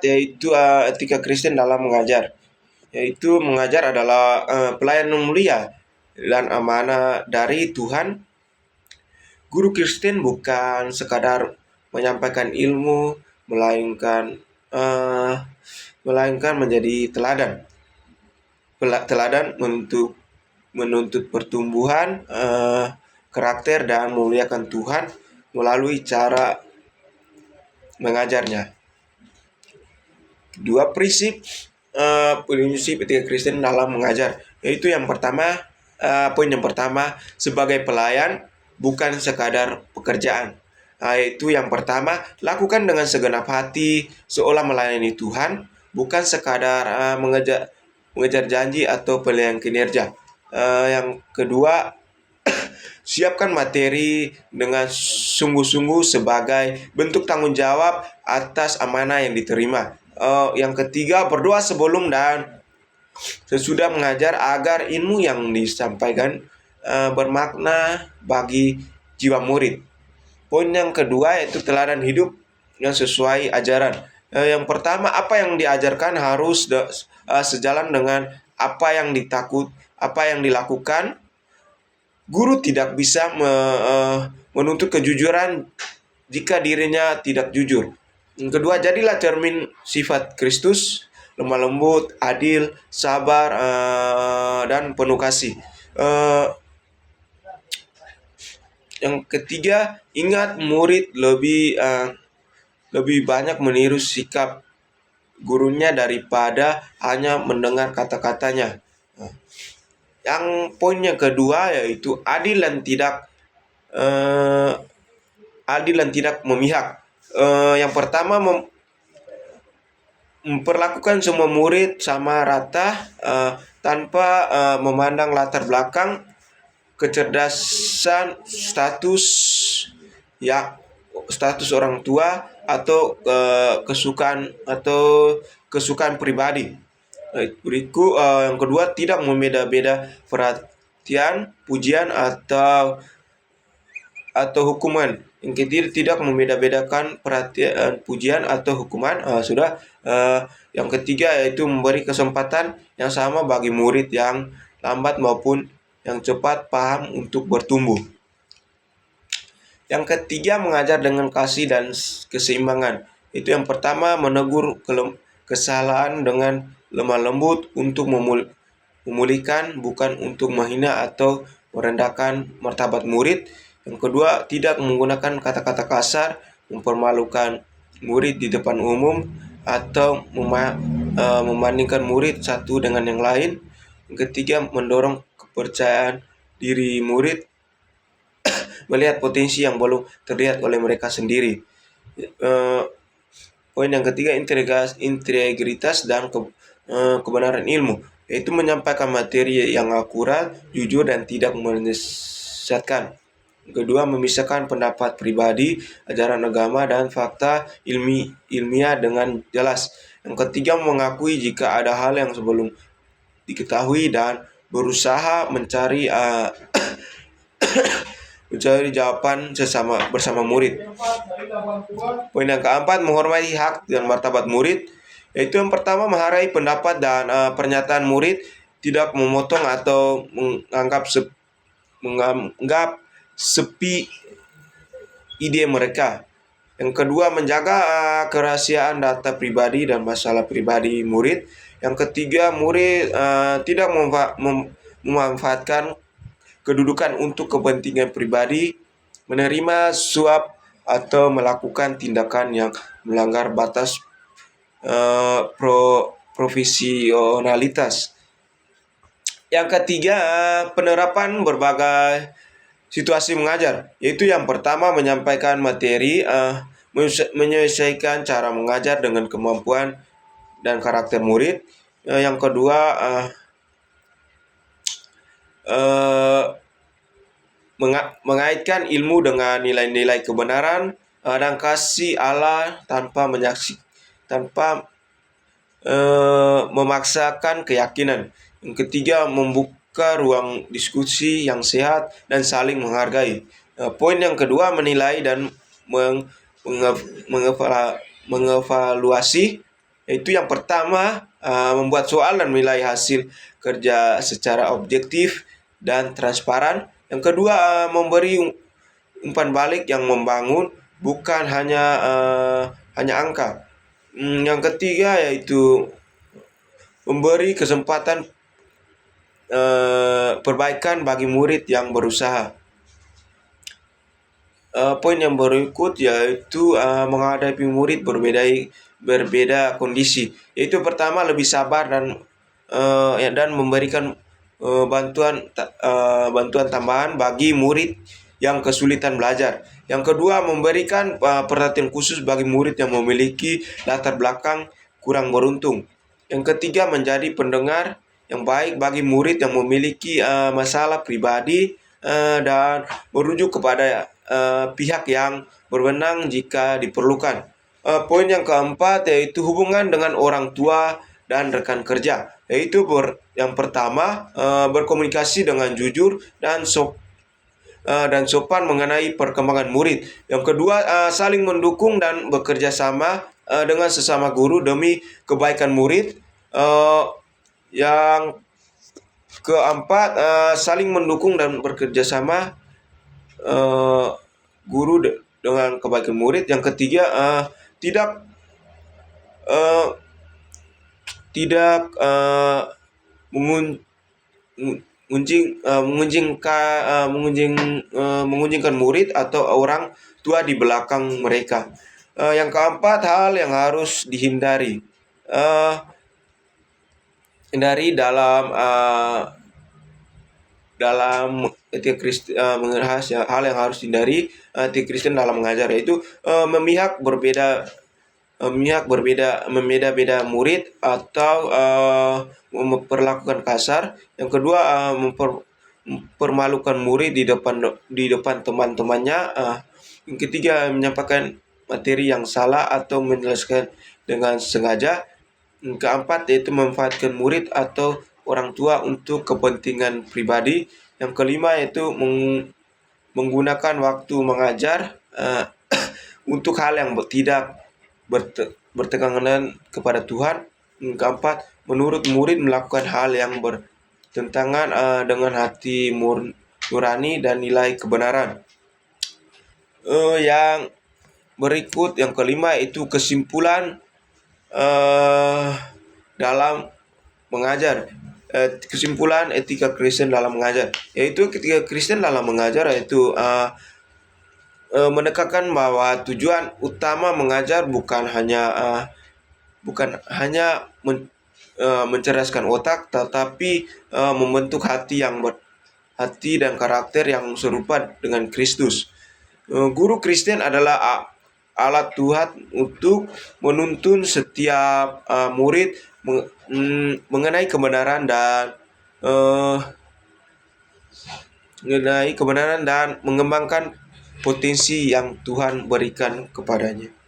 yaitu etika Kristen dalam mengajar. Yaitu mengajar adalah pelayanan mulia dan amanah dari Tuhan. Guru Kristen bukan sekadar menyampaikan ilmu, melainkan menjadi teladan. Teladan menuntut pertumbuhan karakter dan memuliakan Tuhan melalui cara mengajarnya. Dua prinsip prinsip etika Kristen dalam mengajar, yaitu yang pertama, poin yang pertama, sebagai pelayan bukan sekadar pekerjaan. Yaitu yang pertama, lakukan dengan segenap hati seolah melayani Tuhan, bukan sekadar mengejar janji atau pelayan kinerja. Yang kedua, siapkan materi dengan sungguh-sungguh sebagai bentuk tanggung jawab atas amanah yang diterima. Yang ketiga, berdoa sebelum dan sesudah mengajar agar ilmu yang disampaikan bermakna bagi jiwa murid. Poin yang kedua yaitu teladan hidup yang sesuai ajaran. Yang pertama, apa yang diajarkan harus sejalan dengan apa yang dilakukan. Guru tidak bisa menuntut kejujuran jika dirinya tidak jujur. Yang kedua, jadilah cermin sifat Kristus, lemah lembut, adil, sabar, dan penuh kasih. Yang ketiga, ingat murid lebih banyak meniru sikap gurunya daripada hanya mendengar kata-katanya. Yang poin yang kedua yaitu adil dan tidak memihak. Yang pertama, memperlakukan semua murid sama rata tanpa memandang latar belakang, kecerdasan, status orang tua atau kesukaan pribadi. Yang kedua, tidak membeda-beda perhatian, pujian atau hukuman. Yang ketiga, tidak membeda-bedakan perhatian, pujian atau hukuman. Yang ketiga yaitu memberi kesempatan yang sama bagi murid yang lambat maupun yang cepat paham untuk bertumbuh. Yang ketiga, mengajar dengan kasih dan keseimbangan. Itu yang pertama, menegur kesalahan dengan lemah lembut untuk memulihkan, bukan untuk menghina atau merendahkan martabat murid. Yang kedua, tidak menggunakan kata-kata kasar, mempermalukan murid di depan umum, atau membandingkan murid satu dengan yang lain. Yang ketiga, mendorong kepercayaan diri murid, melihat potensi yang belum terlihat oleh mereka sendiri. Poin yang ketiga, integritas dan kebenaran ilmu, yaitu menyampaikan materi yang akurat, jujur, dan tidak menyesatkan. Kedua, memisahkan pendapat pribadi, ajaran agama, dan fakta ilmiah dengan jelas. Yang ketiga, mengakui jika ada hal yang sebelum diketahui dan berusaha mencari jawaban bersama murid. Poin yang keempat, menghormati hak dan martabat murid, yaitu yang pertama, menghargai pendapat dan pernyataan murid, tidak memotong atau menganggap sepi ide mereka. Yang kedua, menjaga kerahasiaan data pribadi dan masalah pribadi murid. Yang ketiga, murid tidak memanfaatkan kedudukan untuk kepentingan pribadi, menerima suap, atau melakukan tindakan yang melanggar batas profesionalitas. Yang ketiga, penerapan berbagai situasi mengajar, yaitu yang pertama, menyampaikan materi, menyelesaikan cara mengajar dengan kemampuan dan karakter murid. Yang kedua, mengaitkan ilmu dengan nilai-nilai kebenaran dan kasih Allah tanpa memaksakan keyakinan. Yang ketiga, membuka ruang diskusi yang sehat dan saling menghargai. Poin yang kedua, menilai dan mengevaluasi Yaitu yang pertama, membuat soal dan menilai hasil kerja secara objektif dan transparan. Yang kedua, memberi umpan balik yang membangun, bukan hanya angka. Yang ketiga yaitu memberi kesempatan perbaikan bagi murid yang berusaha. Poin yang berikut yaitu menghadapi murid berbeda kondisi. Yaitu pertama, lebih sabar dan memberikan bantuan tambahan bagi murid yang kesulitan belajar. Yang kedua, memberikan perhatian khusus bagi murid yang memiliki latar belakang kurang beruntung. Yang ketiga, menjadi pendengar yang baik bagi murid yang memiliki masalah pribadi dan merujuk kepada pihak yang berwenang jika diperlukan. Poin yang keempat yaitu hubungan dengan orang tua dan rekan kerja. Yaitu yang pertama, berkomunikasi dengan jujur dan sopan mengenai perkembangan murid. Yang kedua, saling mendukung dan bekerja sama dengan sesama guru demi kebaikan murid. Yang keempat, saling mendukung dan bekerja sama guru dengan kebaikan murid. Yang ketiga, tidak mengunjingkan murid atau orang tua di belakang mereka. Yang keempat, hal yang harus dihindari dalam etika Kristen, hal yang harus dihindari etika Kristen dalam mengajar, yaitu membeda-beda murid atau memperlakukan kasar. Yang kedua, mempermalukan murid di depan teman-temannya. Yang ketiga, menyampaikan materi yang salah atau menjelaskan dengan sengaja. Yang keempat, yaitu memanfaatkan murid atau orang tua untuk kepentingan pribadi. Yang kelima, yaitu menggunakan waktu mengajar untuk hal yang tidak bertentangan kepada Tuhan. Yang keempat, menurut murid melakukan hal yang bertentangan dengan hati nurani dan nilai kebenaran. Yang berikut, yang kelima, itu kesimpulan dalam mengajar. Kesimpulan etika Kristen dalam mengajar, yaitu etika Kristen dalam mengajar yaitu menekankan bahwa tujuan utama mengajar bukan hanya mencerdaskan otak, tetapi membentuk hati dan karakter yang serupa dengan Kristus. Guru Kristen adalah alat Tuhan untuk menuntun setiap murid mengenai kebenaran dan mengembangkan potensi yang Tuhan berikan kepadanya.